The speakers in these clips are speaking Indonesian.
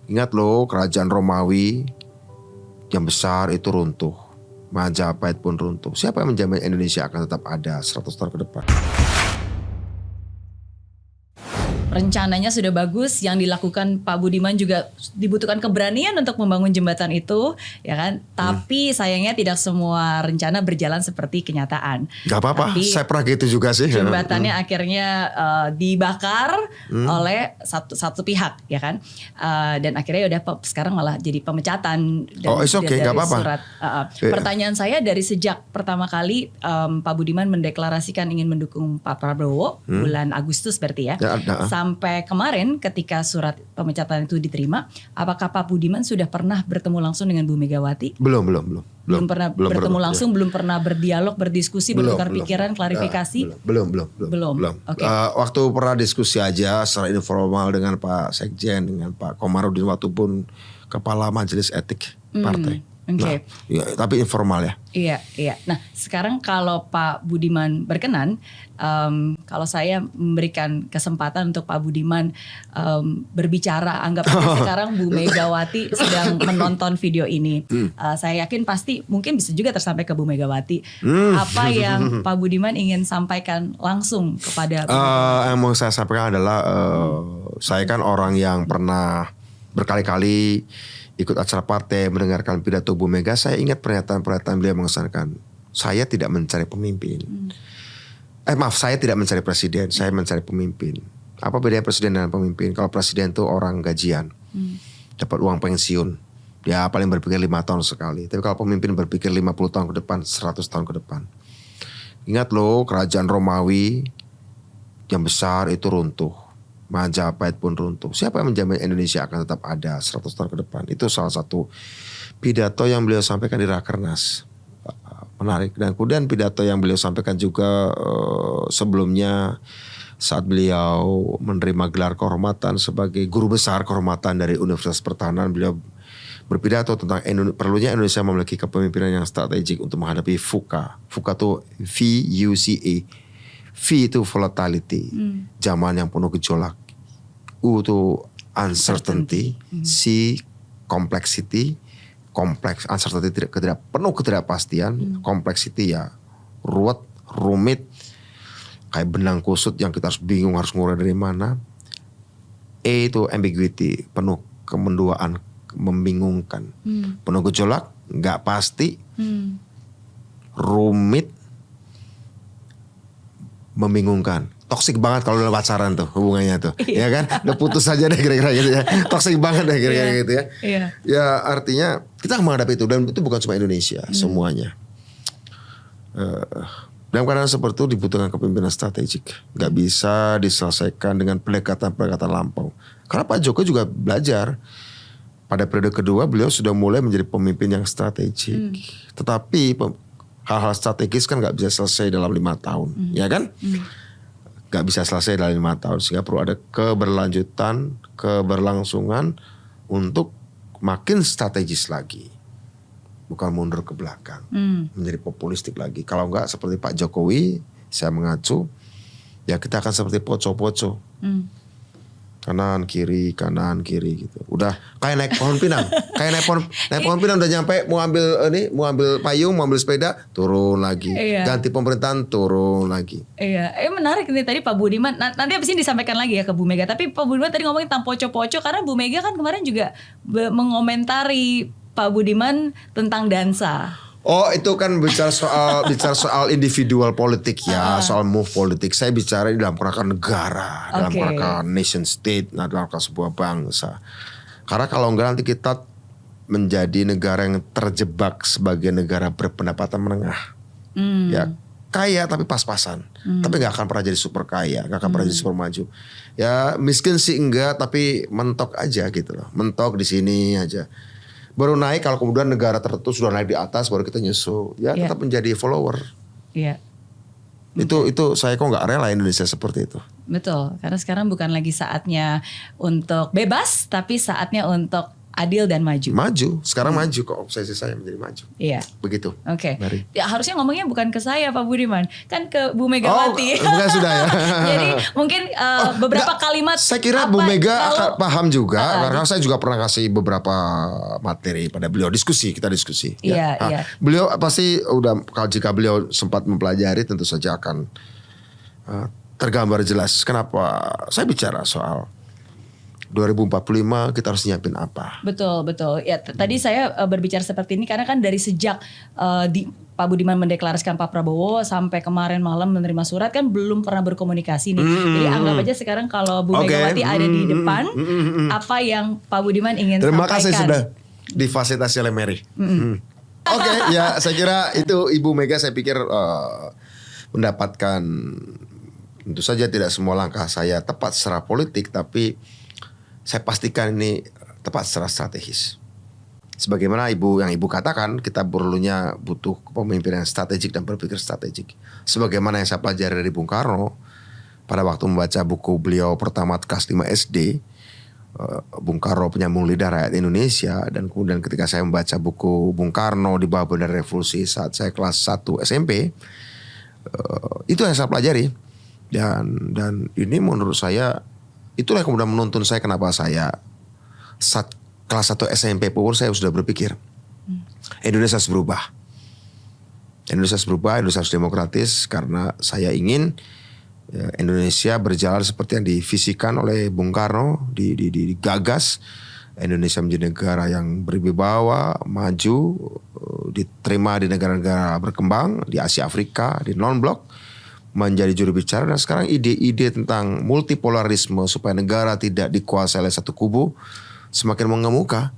Ingat loh, kerajaan Romawi yang besar itu runtuh. Majapahit pun runtuh. Siapa yang menjamin Indonesia akan tetap ada 100 tahun ke depan? Rencananya sudah bagus, yang dilakukan Pak Budiman juga dibutuhkan keberanian untuk membangun jembatan itu, ya kan? Tapi sayangnya tidak semua rencana berjalan seperti kenyataan. Gak apa-apa, saya pernah gitu juga sih. Jembatannya akhirnya dibakar oleh satu pihak, ya kan? Dan akhirnya udah sekarang malah jadi pemecatan okay, dari gak apa-apa. surat. Pertanyaan saya dari sejak pertama kali Pak Budiman mendeklarasikan ingin mendukung Pak Prabowo bulan Agustus berarti ya. Sampai kemarin ketika surat pemecatan itu diterima, apakah Pak Budiman sudah pernah bertemu langsung dengan Bu Megawati? Belum Pernah bertemu langsung, belum pernah berdialog, berdiskusi, bertukar pikiran, klarifikasi? Belum. Okay. Waktu pernah diskusi aja secara informal dengan Pak Sekjen, dengan Pak Komarudin waktu pun Kepala Majelis Etik Partai. Okay. Nah, ya, tapi informal ya. Iya. Nah, sekarang kalau Pak Budiman berkenan, kalau saya memberikan kesempatan untuk Pak Budiman berbicara, anggap aja sekarang Bu Megawati sedang menonton video ini. Saya yakin pasti mungkin bisa juga tersampai ke Bu Megawati. Apa yang Pak Budiman ingin sampaikan langsung kepada Bu Megawati? Yang mau saya sampaikan adalah saya kan orang yang pernah berkali-kali ikut acara partai, mendengarkan pidato Bu Mega. Saya ingat pernyataan-pernyataan beliau mengesankan, saya tidak mencari pemimpin. Saya tidak mencari presiden, saya mencari pemimpin. Apa bedanya presiden dan pemimpin? Kalau presiden itu orang gajian, dapat uang pensiun, dia paling berpikir 5 tahun sekali. Tapi kalau pemimpin berpikir 50 tahun ke depan, 100 tahun ke depan. Ingat loh, kerajaan Romawi yang besar itu runtuh. Majapahit pun runtuh. Siapa yang menjamin Indonesia akan tetap ada 100 tahun ke depan? Itu salah satu pidato yang beliau sampaikan di Rakernas. Menarik. Dan kemudian pidato yang beliau sampaikan juga sebelumnya saat beliau menerima gelar kehormatan sebagai guru besar kehormatan dari Universitas Pertahanan. Beliau berpidato tentang perlunya Indonesia memiliki kepemimpinan yang strategik untuk menghadapi VUCA. VUCA itu V-U-C-A. V itu volatility, zaman yang penuh gejolak. U itu uncertainty. C complexity, kompleks. Uncertainty penuh ketidakpastian. Complexity ya ruwet, rumit, kayak benang kusut yang kita harus bingung harus mulai dari mana. E itu ambiguity, penuh kemenduaan, membingungkan. Penuh gejolak, nggak pasti, rumit, membingungkan. Toksik banget kalau udah pacaran tuh hubungannya tuh. Ya kan? Udah putus aja deh kira-kira gitu ya. Toksik banget deh kira-kira gitu ya. Ya artinya kita menghadapi itu. Dan itu bukan cuma Indonesia. Semuanya. Dalam keadaan seperti itu dibutuhkan kepemimpinan strategik. Gak bisa diselesaikan dengan pendekatan-pendekatan lampau. Karena Pak Jokowi juga belajar. Pada periode kedua beliau sudah mulai menjadi pemimpin yang strategik. Tetapi hal-hal strategis kan gak bisa selesai dalam 5 tahun. Ya kan? Gak bisa selesai dalam 5 tahun. Sehingga perlu ada keberlanjutan, keberlangsungan untuk makin strategis lagi. Bukan mundur ke belakang. Menjadi populistik lagi. Kalau enggak seperti Pak Jokowi, saya mengacu, ya kita akan seperti poco-poco. Kanan kiri gitu. Udah kayak naik pohon pinang. Kayak naik pohon pinang udah nyampe mau ambil payung, mau ambil sepeda, turun lagi. Ganti pemerintahan, turun lagi. Iya, menarik nih tadi Pak Budiman. Nanti abis ini disampaikan lagi ya ke Bu Mega. Tapi Pak Budiman tadi ngomongin tentang poco-poco karena Bu Mega kan kemarin juga mengomentari Pak Budiman tentang dansa. Oh itu kan bicara soal individual politik ya, soal move politik. Saya bicara dalam kerangka negara, dalam kerangka nation state, dalam kerangka sebuah bangsa. Karena kalau enggak nanti kita menjadi negara yang terjebak sebagai negara berpendapatan menengah. Ya kaya tapi pas-pasan, tapi nggak akan pernah jadi super kaya, nggak akan pernah jadi super maju. Ya miskin sih enggak, tapi mentok aja gitu loh, mentok di sini aja. Baru naik kalau kemudian negara tertentu sudah naik di atas baru kita nyusul. Ya tetap menjadi follower. Iya. Itu saya kok nggak rela Indonesia seperti itu. Betul, karena sekarang bukan lagi saatnya untuk bebas, tapi saatnya untuk adil dan maju. Maju, sekarang maju kok, obsesi saya menjadi maju. Iya. Begitu. Oke. Mari. Ya, harusnya ngomongnya bukan ke saya Pak Budiman, kan ke Bu Megawati. Bukan sudah ya. Jadi mungkin beberapa Enggak, kalimat. saya kira Bu Mega akan paham juga, karena saya juga pernah kasih beberapa materi pada beliau, kita diskusi. Iya, iya. Beliau pasti udah, jika beliau sempat mempelajari tentu saja akan tergambar jelas kenapa saya bicara soal 2045 kita harus nyiapin apa. Betul. Ya, tadi saya berbicara seperti ini karena kan dari sejak Pak Budiman mendeklarasikan Pak Prabowo sampai kemarin malam menerima surat kan belum pernah berkomunikasi nih. Jadi anggap aja sekarang kalau Bu Megawati ada di depan, apa yang Pak Budiman ingin Terima sampaikan. kasih sudah difasilitasi oleh Mary. Oke, ya saya kira itu Ibu Mega, saya pikir mendapatkan, tentu saja tidak semua langkah saya tepat secara politik, tapi saya pastikan ini tepat secara strategis. Sebagaimana yang ibu katakan, kita perlunya butuh kepemimpinan strategik dan berpikir strategik. Sebagaimana yang saya pelajari dari Bung Karno pada waktu membaca buku beliau pertama kelas 5 SD, Bung Karno Penyambung Lidah Rakyat Indonesia, dan kemudian ketika saya membaca buku Bung Karno di bawah Bendera Revolusi saat saya kelas 1 SMP, itu yang saya pelajari. Dan ini menurut saya itulah yang kemudian menuntun saya kenapa saya saat kelas 1 SMP pun saya sudah berpikir Indonesia harus berubah. Indonesia harus demokratis, karena saya ingin Indonesia berjalan seperti yang divisikan oleh Bung Karno, digagas. Indonesia menjadi negara yang berwibawa, maju, diterima di negara-negara berkembang, di Asia Afrika, di non-blok, menjadi juru bicara. Dan sekarang ide-ide tentang multipolarisme supaya negara tidak dikuasai oleh satu kubu semakin mengemuka.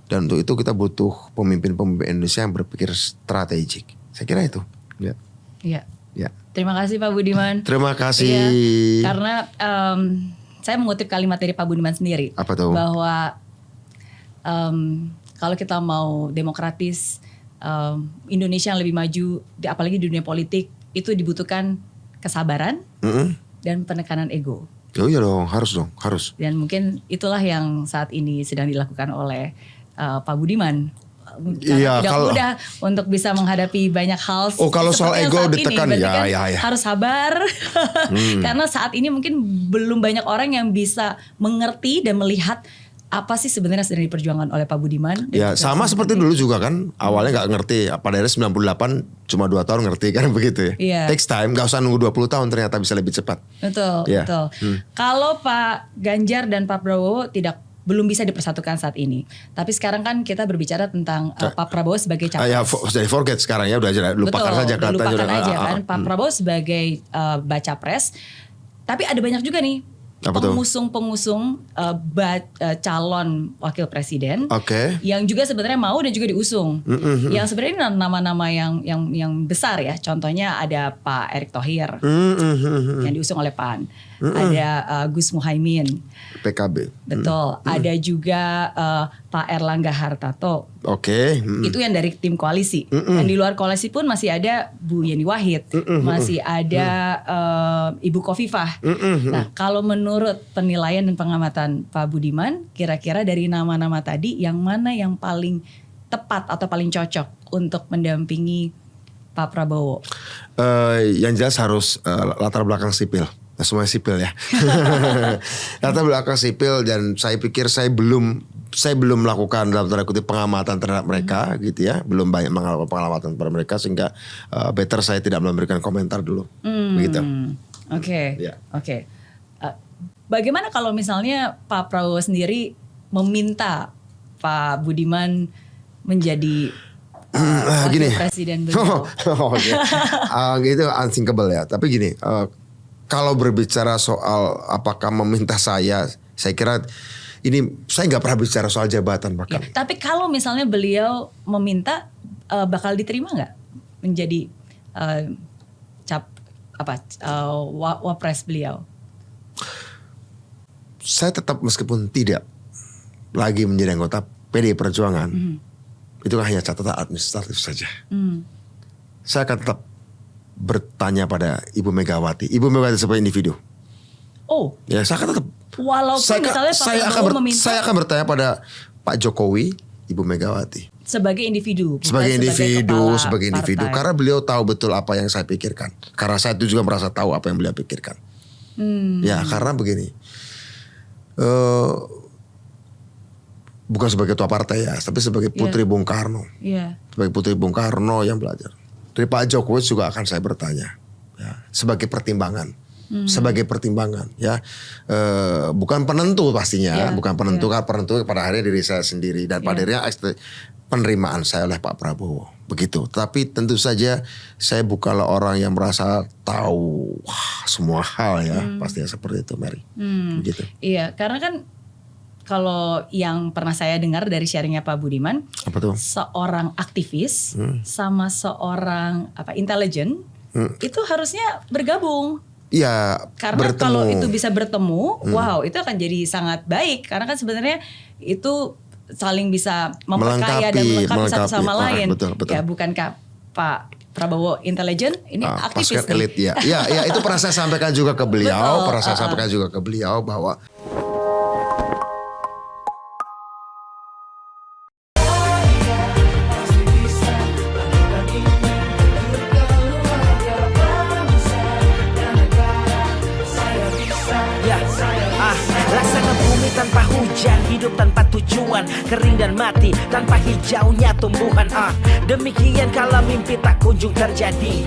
Dan untuk itu kita butuh pemimpin-pemimpin Indonesia yang berpikir strategik. Saya kira itu. Ya. Iya. Ya. Terima kasih Pak Budiman. Terima kasih. Iya, karena saya mengutip kalimat dari Pak Budiman sendiri. Apa tuh? Bahwa kalau kita mau demokratis, Indonesia yang lebih maju, apalagi di dunia politik, itu dibutuhkan kesabaran dan penekanan ego. Oh iya dong, harus. Dan mungkin itulah yang saat ini sedang dilakukan oleh Pak Budiman. Iya, tidak mudah untuk bisa menghadapi banyak hal. Oh, kalau soal ego ditekan, kan ya. harus sabar. Karena saat ini mungkin belum banyak orang yang bisa mengerti dan melihat apa sih sebenarnya sedang diperjuangkan oleh Pak Budiman. Ya sama seperti dulu juga kan, awalnya nggak ngerti, pada akhirnya 98 cuma 2 tahun ngerti kan, begitu ya. Iya. Takes time, nggak usah nunggu 20 tahun ternyata bisa lebih cepat. Betul, Ya. betul. Kalau Pak Ganjar dan Pak Prabowo belum bisa dipersatukan saat ini. Tapi sekarang kan kita berbicara tentang Pak Prabowo sebagai capres. Ya, jadi forget sekarang ya, udah lupakan saja katanya. Lupakan aja kan. Pak Prabowo sebagai baca pres. Tapi ada banyak juga nih pengusung-pengusung calon wakil presiden, yang juga sebenarnya mau dan juga diusung. Yang sebenarnya ini nama-nama yang besar ya. Contohnya ada Pak Erick Thohir yang diusung oleh PAN. Ada Gus Muhaimin, PKB. betul. Ada juga Pak Erlangga Hartarto. Itu yang dari tim koalisi. Dan di luar koalisi pun masih ada Bu Yeni Wahid, masih ada Ibu Khofifah. Nah, kalau menurut penilaian dan pengamatan Pak Budiman, kira-kira dari nama-nama tadi yang mana yang paling tepat atau paling cocok untuk mendampingi Pak Prabowo? Yang jelas harus latar belakang sipil. Semuanya sipil ya. Latar belakang sipil, dan saya pikir saya belum melakukan dalam tanda kutip pengamatan terhadap mereka gitu ya. Belum banyak melakukan pengamatan pada mereka, sehingga better saya tidak memberikan komentar dulu. Begitu. Oke. Bagaimana kalau misalnya Pak Prabowo sendiri meminta Pak Budiman menjadi wakil presiden beliau? Gitu unthinkable ya. Tapi gini, kalau berbicara soal apakah meminta saya kira ini saya nggak pernah bicara soal jabatan bahkan. Ya, tapi kalau misalnya beliau meminta, bakal diterima nggak menjadi wapres beliau? Saya tetap, meskipun tidak lagi menjadi anggota PDI Perjuangan, itu hanya catatan administratif saja. Saya akan tetap bertanya pada Ibu Megawati sebagai individu. Ya, saya akan tetap. Walaupun misalnya Pak Prabowo meminta. Saya akan bertanya pada Pak Jokowi, Ibu Megawati. Sebagai individu, bukan Sebagai kepala individu. partai. Karena beliau tahu betul apa yang saya pikirkan. Karena saya itu juga merasa tahu apa yang beliau pikirkan. Ya karena begini. Bukan sebagai ketua partai ya, tapi sebagai putri Bung Karno. Iya. Sebagai putri Bung Karno yang belajar. Dari Pak Jokowi juga akan saya bertanya. Ya, sebagai pertimbangan. Sebagai pertimbangan ya. Bukan penentu pastinya. Bukan penentu. Karena penentu pada akhirnya diri saya sendiri. Dan pada akhirnya penerimaan saya oleh Pak Prabowo. Begitu. Tapi tentu saja saya bukanlah orang yang merasa tahu semua hal ya. Pastinya seperti itu Mary. Begitu. Iya, karena kan kalau yang pernah saya dengar dari sharingnya Pak Budiman, Apa tuh? seorang aktivis sama seorang intelijen itu harusnya bergabung. Iya, Karena bertemu. kalau itu bisa bertemu, wow, itu akan jadi sangat baik. Karena kan sebenarnya itu saling bisa memperkaya dan melengkapi satu sama lain. Betul. Ya, bukankah Pak Prabowo intelijen, ini aktivis pasukan elit ya. Ya, itu pernah saya sampaikan juga ke beliau, bahwa laksana bumi tanpa hujan, hidup tanpa tujuan, kering dan mati tanpa hijaunya tumbuhan. Demikian kalau mimpi tak kunjung terjadi,